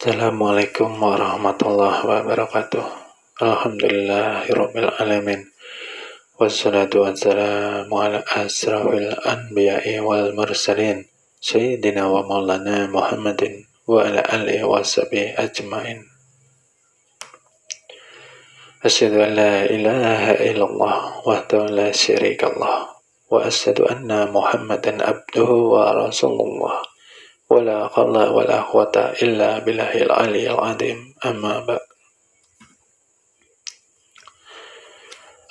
Assalamualaikum warahmatullahi wabarakatuh. Alhamdulillahirabbil alamin. Wassalatu wassalamu ala asrafil anbiya'i wal mursalin sayyidina wa maulana Muhammadin wa ala alihi washabihi ajmain. Asyhadu an la ilaha illallah wahdahu la syarikalah wa asyhadu anna Muhammadan abduhu wa rasulullah. Wala qalla wala quwata illa billahil aliyil azim. Amma ba'd.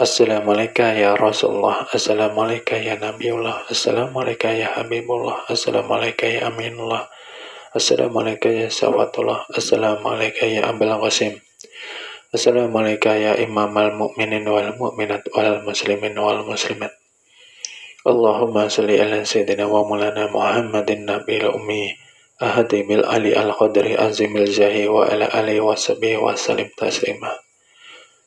Assalamualaikum ya Rasulullah, assalamualaikum ya Nabiullah, assalamualaikum ya Habibullah, assalamualaikum ya Aminullah, assalamualaikum ya Sawatullah, assalamualaikum ya Abul Qasim, assalamualaikum ya Imamal Mu'minin wal Mu'minat wal Muslimin wal Muslimat. Allahumma salli ala sayyidina wa maulana Muhammadin nabiyil ummi ahadi bil ali al qadri azimil jahi wa ala alihi wa sahbihi wa salim taslima.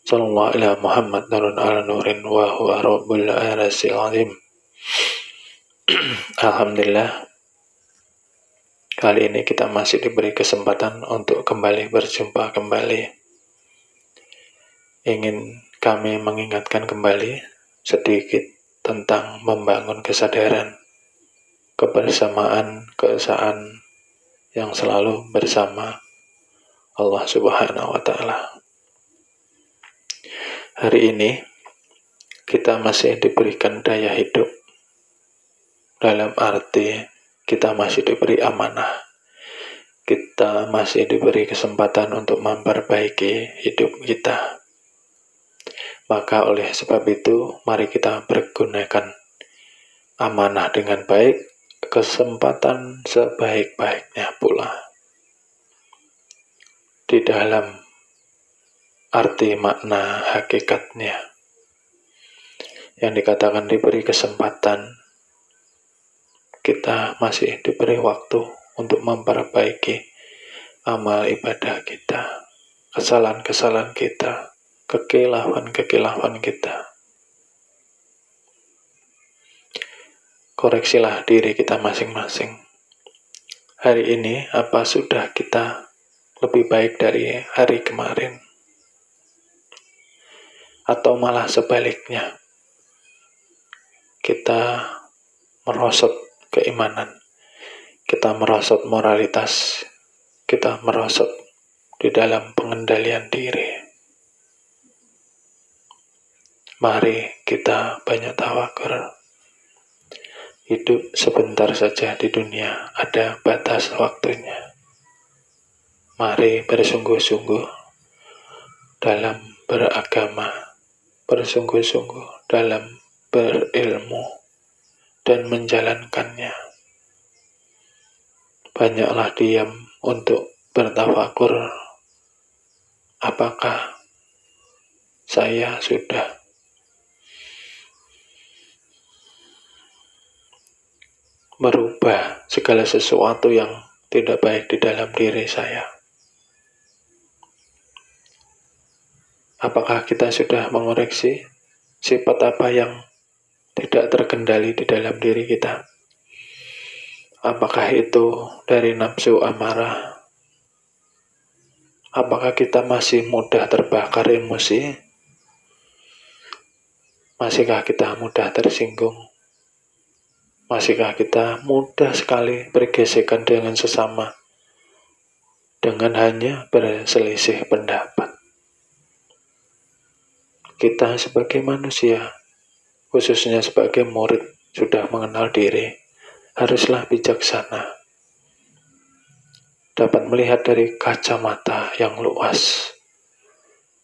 Sallallahu ala Muhammad nurun ala nurin wa huwa rabbul arasil azim. Alhamdulillah, kali ini kita masih diberi kesempatan untuk kembali berjumpa kembali. Ingin kami mengingatkan kembali sedikit tentang membangun kesadaran, kebersamaan, keesaan yang selalu bersama Allah Subhanahu wa Ta'ala. Hari ini kita masih diberikan daya hidup, dalam arti kita masih diberi amanah, kita masih diberi kesempatan untuk memperbaiki hidup kita. Maka oleh sebab itu, mari kita pergunakan amanah dengan baik, kesempatan sebaik-baiknya pula. Di dalam arti makna hakikatnya, yang dikatakan diberi kesempatan, kita masih diberi waktu untuk memperbaiki amal ibadah kita, kesalahan-kesalahan kita, kekilafan-kekilafan kita. Koreksilah diri kita masing-masing. Hari ini apa sudah kita lebih baik dari hari kemarin? Atau malah sebaliknya, kita merosot keimanan, kita merosot moralitas, kita merosot di dalam pengendalian diri. Mari kita banyak tawakur. Hidup sebentar saja di dunia, ada batas waktunya. Mari bersungguh-sungguh dalam beragama, bersungguh-sungguh dalam berilmu dan menjalankannya. Banyaklah diam untuk bertafakur. Apakah saya sudah merubah segala sesuatu yang tidak baik di dalam diri saya? Apakah kita sudah mengoreksi sifat apa yang tidak terkendali di dalam diri kita? Apakah itu dari nafsu amarah? Apakah kita masih mudah terbakar emosi? Masihkah kita mudah tersinggung? Masihkah kita mudah sekali bergesekan dengan sesama dengan hanya berselisih pendapat? Kita sebagai manusia, khususnya sebagai murid, sudah mengenal diri, haruslah bijaksana, dapat melihat dari kacamata yang luas,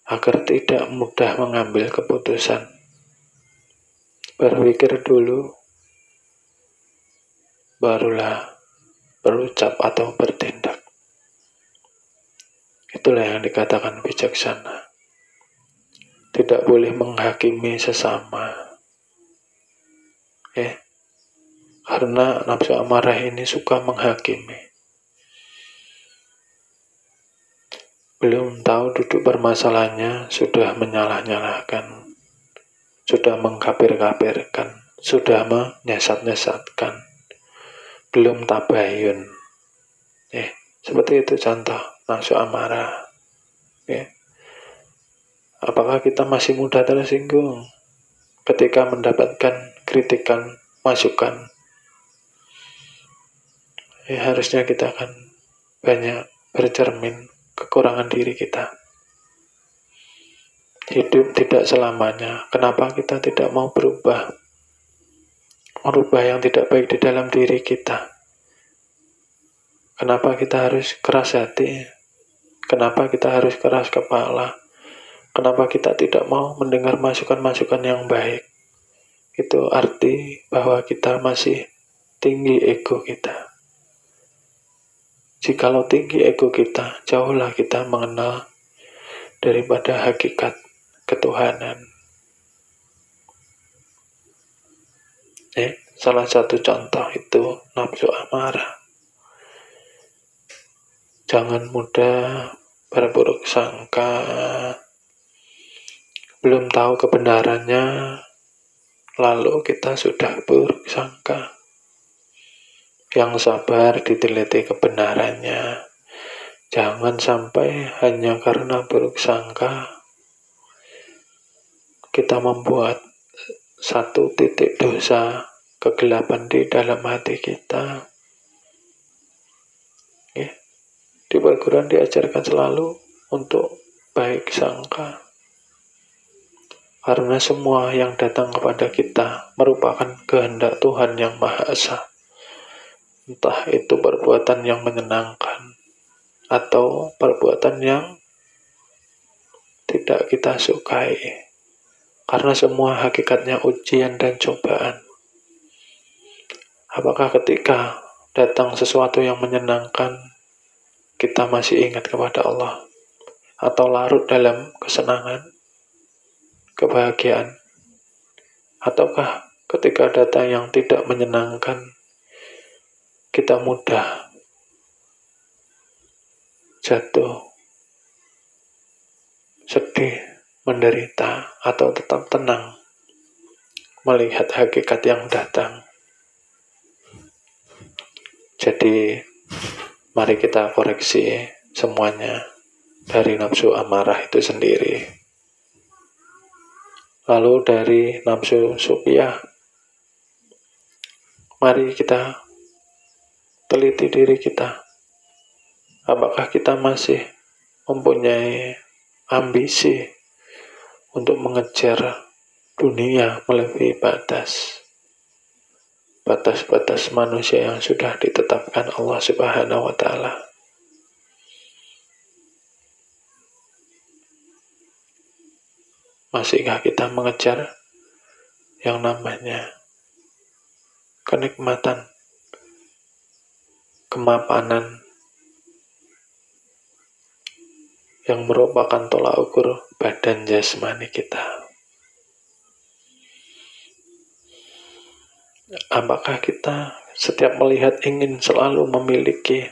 agar tidak mudah mengambil keputusan. Berpikir dulu, barulah berucap atau bertindak. Itulah yang dikatakan bijaksana. Tidak boleh menghakimi sesama. Karena nafsu amarah ini suka menghakimi. Belum tahu duduk permasalahannya, sudah menyalah-nyalahkan, sudah mengkapir-kapirkan, sudah menyesat-nyesatkan, belum tabayun. Seperti itu contoh. nafsu amarah. Ya. Apakah kita masih mudah tersinggung ketika mendapatkan kritikan, masukan? Ya, harusnya kita akan banyak bercermin kekurangan diri kita. Hidup tidak selamanya. Kenapa kita tidak mau berubah? Merubah yang tidak baik di dalam diri kita. Kenapa kita harus keras hati? Kenapa kita harus keras kepala? Kenapa kita tidak mau mendengar masukan-masukan yang baik? Itu arti bahwa kita masih tinggi ego kita. Jikalau tinggi ego kita, jauhlah kita mengenal daripada hakikat ketuhanan. Salah satu contoh itu nafsu amarah. Jangan mudah berburuk sangka, belum tahu kebenarannya, lalu kita sudah buruk sangka. Yang sabar diteliti kebenarannya. Jangan sampai hanya karena buruk sangka kita membuat satu titik dosa, kegelapan di dalam hati kita. Di Al-Quran diajarkan selalu untuk baik sangka. Karena semua yang datang kepada kita merupakan kehendak Tuhan yang Maha Esa. Entah itu perbuatan yang menyenangkan atau perbuatan yang tidak kita sukai. Karena semua hakikatnya ujian dan cobaan. Apakah ketika datang sesuatu yang menyenangkan, kita masih ingat kepada Allah? Atau larut dalam kesenangan, kebahagiaan? Ataukah ketika datang yang tidak menyenangkan, kita mudah jatuh, sedih, menderita, atau tetap tenang melihat hakikat yang datang? Jadi, mari kita koreksi semuanya dari nafsu amarah itu sendiri. Lalu dari nafsu supiah, mari kita teliti diri kita. Apakah kita masih mempunyai ambisi untuk mengejar dunia melebihi batas manusia yang sudah ditetapkan Allah Subhanahu wa Ta'ala? Masihkah kita mengejar yang namanya kenikmatan, kemapanan yang merupakan tolak ukur badan jasmani kita? Apakah kita setiap melihat ingin selalu memiliki,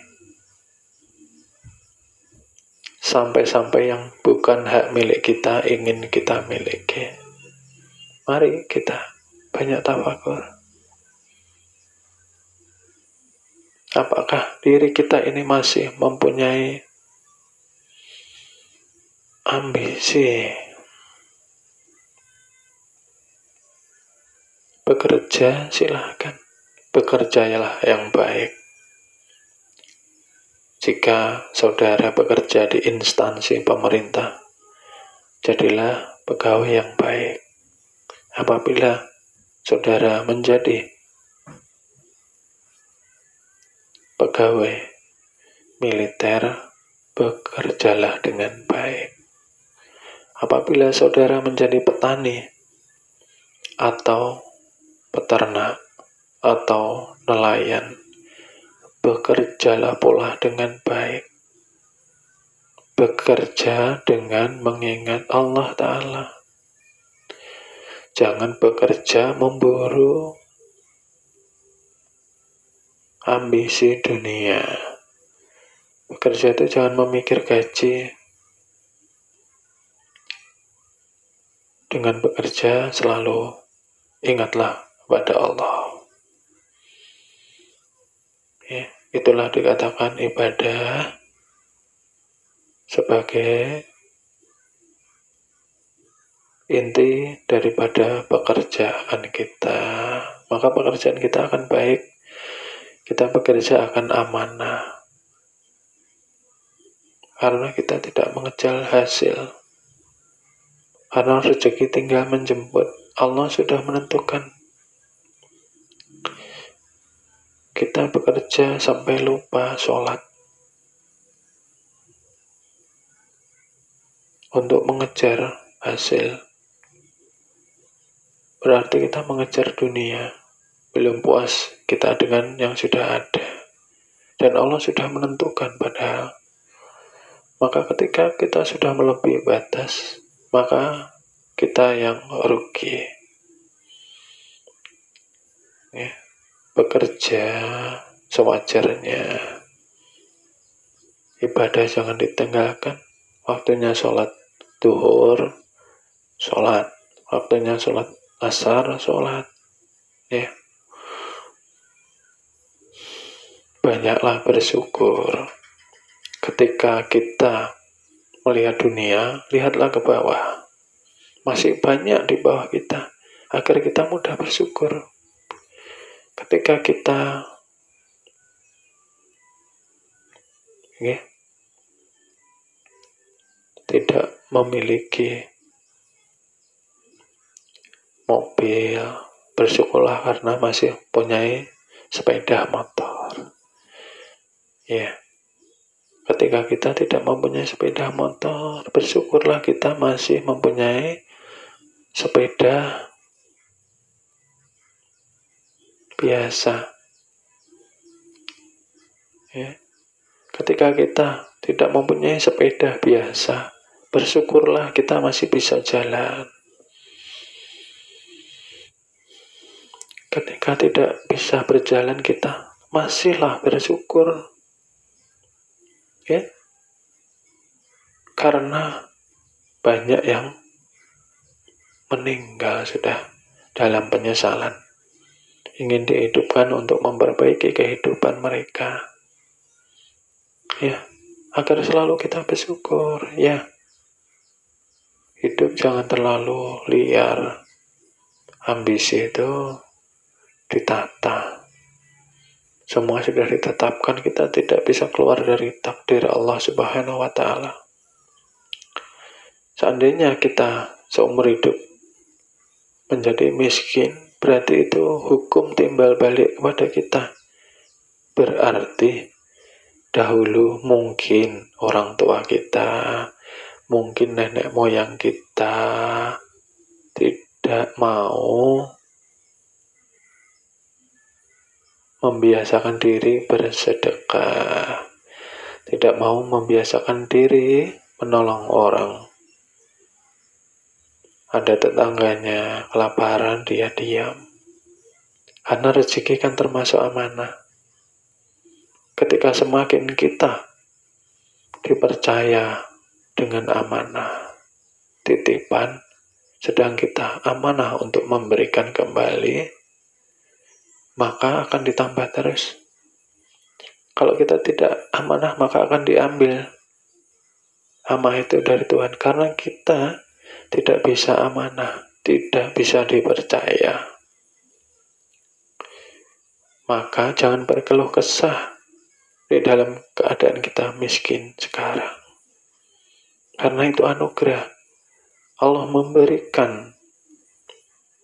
sampai-sampai yang bukan hak milik kita ingin kita miliki? Mari kita banyak tafakur. Apakah diri kita ini masih mempunyai ambisi bekerja? Silahkan, bekerjalah yang baik. Jika saudara bekerja di instansi pemerintah, jadilah pegawai yang baik. Apabila saudara menjadi pegawai militer, bekerjalah dengan baik. Apabila saudara menjadi petani atau peternak atau nelayan, bekerjalah pula dengan baik. Bekerja dengan mengingat Allah Ta'ala. Jangan bekerja memburu ambisi dunia. Bekerja itu jangan memikir gaji. Dengan bekerja selalu ingatlah pada Allah. Itulah dikatakan ibadah sebagai inti daripada pekerjaan kita. Maka pekerjaan kita akan baik, kita bekerja akan amanah, karena kita tidak mengejar hasil. Karena rezeki tinggal menjemput, Allah sudah menentukan. Kita bekerja sampai lupa sholat untuk mengejar hasil. Berarti kita mengejar dunia, belum puas kita dengan yang sudah ada. Dan Allah sudah menentukan padahal. Maka ketika kita sudah melebihi batas, maka kita yang rugi. Ya, bekerja sewajarnya. Ibadah jangan ditinggalkan. Waktunya sholat duhur, sholat. Waktunya sholat asar, sholat. Ya. Banyaklah bersyukur. Ketika kita melihat dunia, lihatlah ke bawah. Masih banyak di bawah kita, agar kita mudah bersyukur. Ketika kita tidak memiliki mobil, bersyukurlah karena masih punya sepeda motor. Ya. Ketika kita tidak mempunyai sepeda motor, bersyukurlah kita masih mempunyai sepeda biasa. Ya. Ketika kita tidak mempunyai sepeda biasa, bersyukurlah kita masih bisa jalan. Ketika tidak bisa berjalan, kita masihlah bersyukur. Ya. Karena banyak yang meninggal sudah dalam penyesalan. Ingin dihidupkan untuk memperbaiki kehidupan mereka. Ya, agar selalu kita bersyukur. Ya, hidup jangan terlalu liar. Ambisi itu ditata. Semua sudah ditetapkan, kita tidak bisa keluar dari takdir Allah Subhanahu wa Ta'ala. Seandainya kita seumur hidup menjadi miskin, berarti itu hukum timbal balik kepada kita. Berarti dahulu mungkin orang tua kita, mungkin nenek moyang kita tidak mau membiasakan diri bersedekah, tidak mau membiasakan diri menolong orang. Ada tetangganya kelaparan, dia diam. Karena rezeki kan termasuk amanah. Ketika semakin kita dipercaya dengan amanah, titipan, sedang kita amanah untuk memberikan kembali, maka akan ditambah terus. Kalau kita tidak amanah, maka akan diambil. Amanah itu dari Tuhan, karena kita tidak bisa amanah, tidak bisa dipercaya. Maka jangan berkeluh kesah di dalam keadaan kita miskin sekarang. Karena itu anugerah. Allah memberikan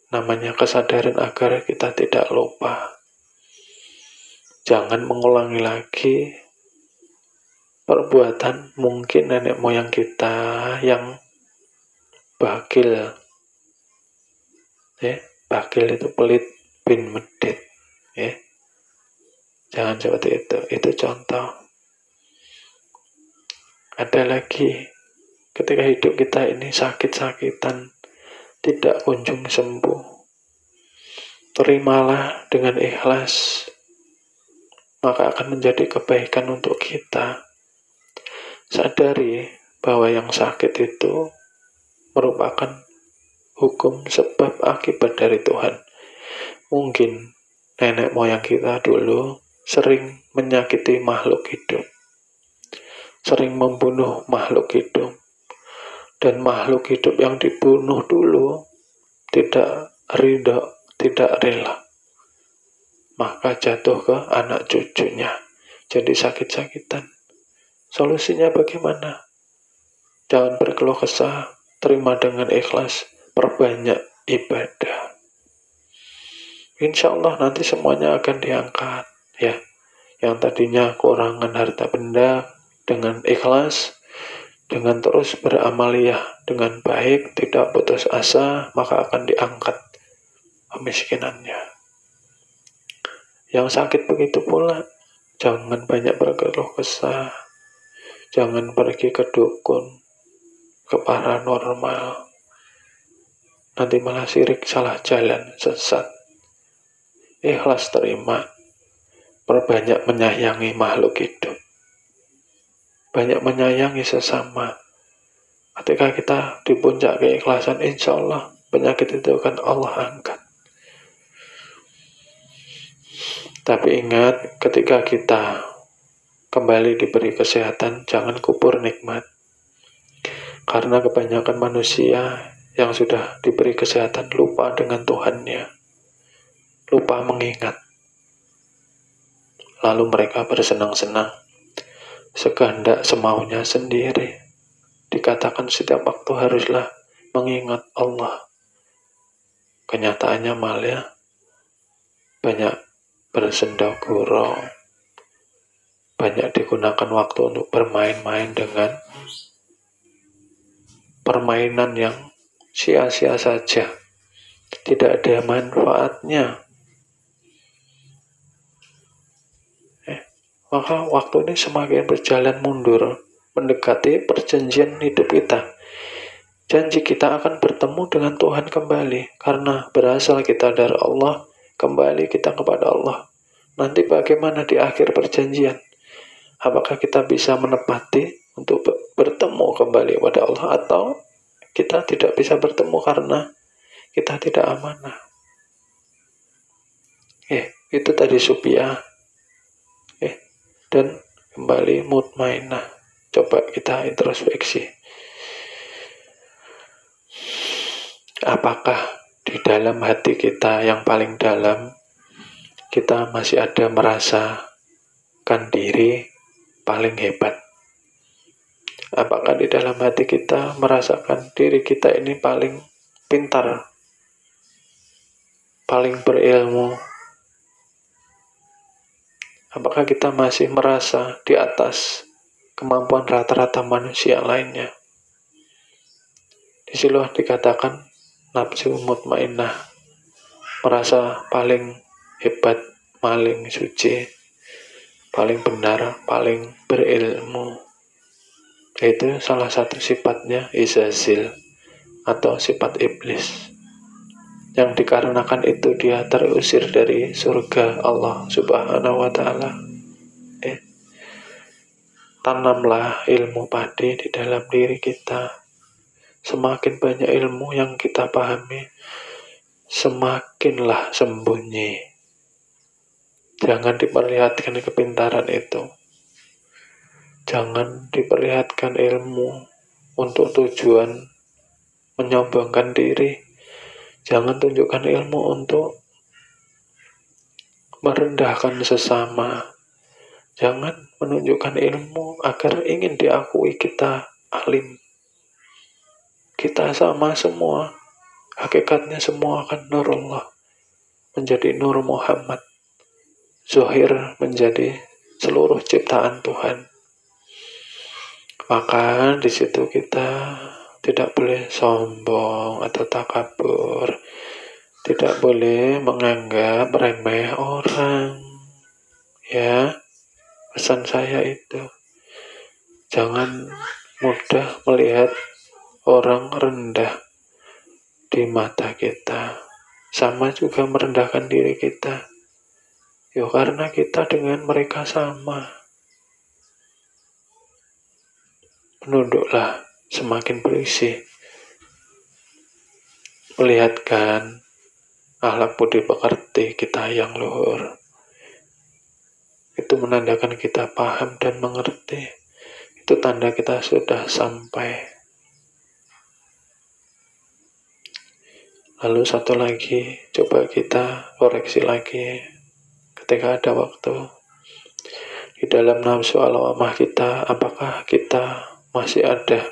namanya kesadaran agar kita tidak lupa. Jangan mengulangi lagi perbuatan mungkin nenek moyang kita yang bakil. Ya, bakil itu pelit bin medit. Ya. Jangan seperti itu. Itu contoh. Ada lagi, ketika hidup kita ini sakit-sakitan, tidak kunjung sembuh, terimalah dengan ikhlas, maka akan menjadi kebaikan untuk kita. Sadari bahwa yang sakit itu merupakan hukum sebab akibat dari Tuhan. Mungkin nenek moyang kita dulu sering menyakiti makhluk hidup. sering membunuh makhluk hidup, dan makhluk hidup yang dibunuh dulu tidak ridho, tidak rela, maka jatuh ke anak cucunya, jadi sakit-sakitan. Solusinya bagaimana? Jangan berkeluh kesah, terima dengan ikhlas, perbanyak ibadah. Insya Allah nanti semuanya akan diangkat, ya. Yang tadinya kurangan harta benda, dengan ikhlas, dengan terus beramaliyah dengan baik, tidak putus asa, maka akan diangkat kemiskinannya. Yang sakit begitu pula, jangan banyak berkeluh kesah, jangan pergi ke dukun, ke paranormal, nanti malah syirik, salah jalan, sesat. Ikhlas terima, perbanyak menyayangi makhluk hidup, banyak menyayangi sesama. Ketika kita di puncak keikhlasan, insya Allah penyakit itu akan Allah angkat. Tapi ingat, ketika kita kembali diberi kesehatan, jangan kubur nikmat. Karena kebanyakan manusia yang sudah diberi kesehatan lupa dengan Tuhannya, lupa mengingat. Lalu mereka bersenang-senang, sekehendak semaunya sendiri. Dikatakan setiap waktu haruslah mengingat Allah. Kenyataannya malah banyak bersendagurau, banyak digunakan waktu untuk bermain-main dengan permainan yang sia-sia saja, tidak ada manfaatnya. Maka waktu ini semakin berjalan mundur, mendekati perjanjian hidup kita. Janji kita akan bertemu dengan Tuhan kembali, karena berasal kita dari Allah, kembali kita kepada Allah. Nanti bagaimana di akhir perjanjian? Apakah kita bisa menepati untuk bertemu kembali kepada Allah, atau kita tidak bisa bertemu karena kita tidak amanah? Itu tadi supiah. Dan kembali mutmainah. Coba kita introspeksi. Apakah di dalam hati kita yang paling dalam, kita masih ada merasakan diri paling hebat? Apakah di dalam hati kita merasakan diri kita ini paling pintar, paling berilmu? Apakah kita masih merasa di atas kemampuan rata-rata manusia lainnya? Di sini dikatakan nafsu mutmainnah, merasa paling hebat, paling suci, paling benar, paling berilmu. Itu salah satu sifatnya Izazil atau sifat iblis. Yang dikarenakan itu dia terusir dari surga Allah Subhanahu wa ta'ala. Tanamlah ilmu padi di dalam diri kita. Semakin banyak ilmu yang kita pahami, semakinlah sembunyi. Jangan diperlihatkan kepintaran itu. Jangan diperlihatkan ilmu untuk tujuan menyombongkan diri. Jangan tunjukkan ilmu untuk merendahkan sesama. Jangan menunjukkan ilmu agar ingin diakui kita alim. Kita sama semua. Hakikatnya semua akan nurullah, menjadi nur Muhammad. Zuhir menjadi seluruh ciptaan Tuhan. Maka di situ kita tidak boleh sombong atau takabur. Tidak boleh menganggap remeh orang. Ya, pesan saya itu. Jangan mudah melihat orang rendah di mata kita. Sama juga merendahkan diri kita. Karena kita dengan mereka sama. Menunduklah semakin berisi. Melihatkan akhlak budi pekerti kita yang luhur. Itu menandakan kita paham dan mengerti. itu tanda kita sudah sampai. Lalu satu lagi, coba kita koreksi lagi ketika ada waktu. Di dalam nafsu al-lawamah kita, apakah kita masih ada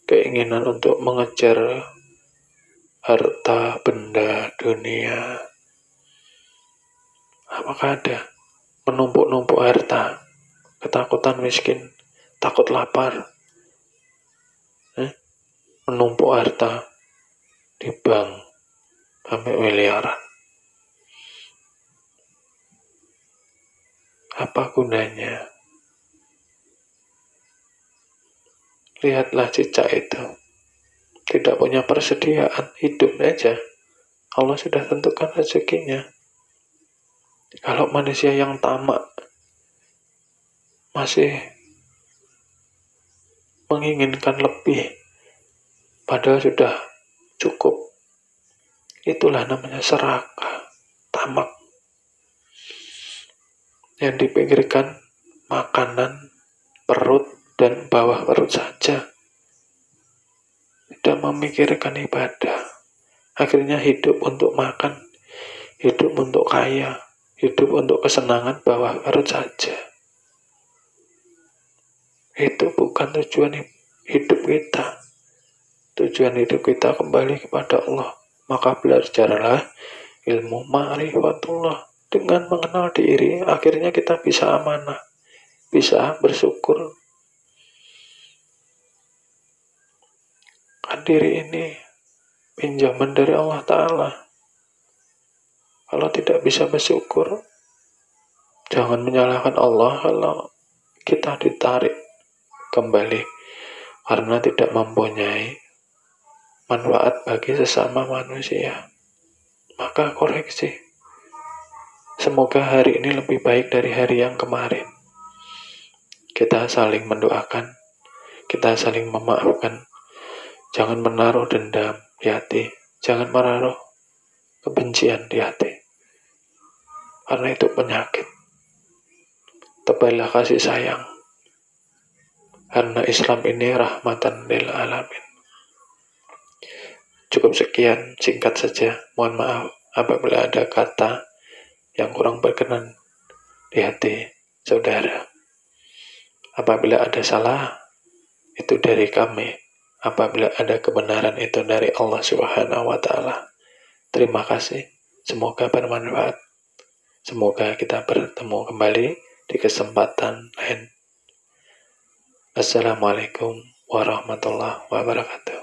keinginan untuk mengejar harta, benda, dunia? Apakah ada menumpuk-numpuk harta, ketakutan miskin, takut lapar, menumpuk harta di bank sampai miliaran? Apa gunanya? Lihatlah cicak itu. Tidak punya persediaan, hidup aja. Allah sudah tentukan rezekinya. Kalau manusia yang tamak masih menginginkan lebih, padahal sudah cukup, itulah namanya serakah, tamak. Yang dipikirkan makanan, perut, dan bawah perut saja. Tidak memikirkan ibadah. Akhirnya hidup untuk makan, hidup untuk kaya, hidup untuk kesenangan bawah perut saja. Itu bukan tujuan hidup kita. Tujuan hidup kita kembali kepada Allah. Maka belajarlah ilmu ma'rifatullah. Dengan mengenal diri, akhirnya kita bisa amanah, bisa bersyukur. Kan diri ini pinjaman dari Allah Ta'ala. Kalau tidak bisa bersyukur, jangan menyalahkan Allah kalau kita ditarik kembali karena tidak mempunyai manfaat bagi sesama manusia. Maka koreksi. Semoga hari ini lebih baik dari hari yang kemarin. Kita saling mendoakan, kita saling memaafkan. Jangan menaruh dendam di hati, jangan menaruh kebencian di hati. Karena itu penyakit. Tebarlah kasih sayang. Karena Islam ini rahmatan lil alamin. Cukup sekian, singkat saja. Mohon maaf apabila ada kata yang kurang berkenan di hati saudara. Apabila ada salah, itu dari kami. Apabila ada kebenaran, itu dari Allah Subhanahu wa Ta'ala. Terima kasih. Semoga bermanfaat. Semoga kita bertemu kembali di kesempatan lain. Assalamualaikum warahmatullahi wabarakatuh.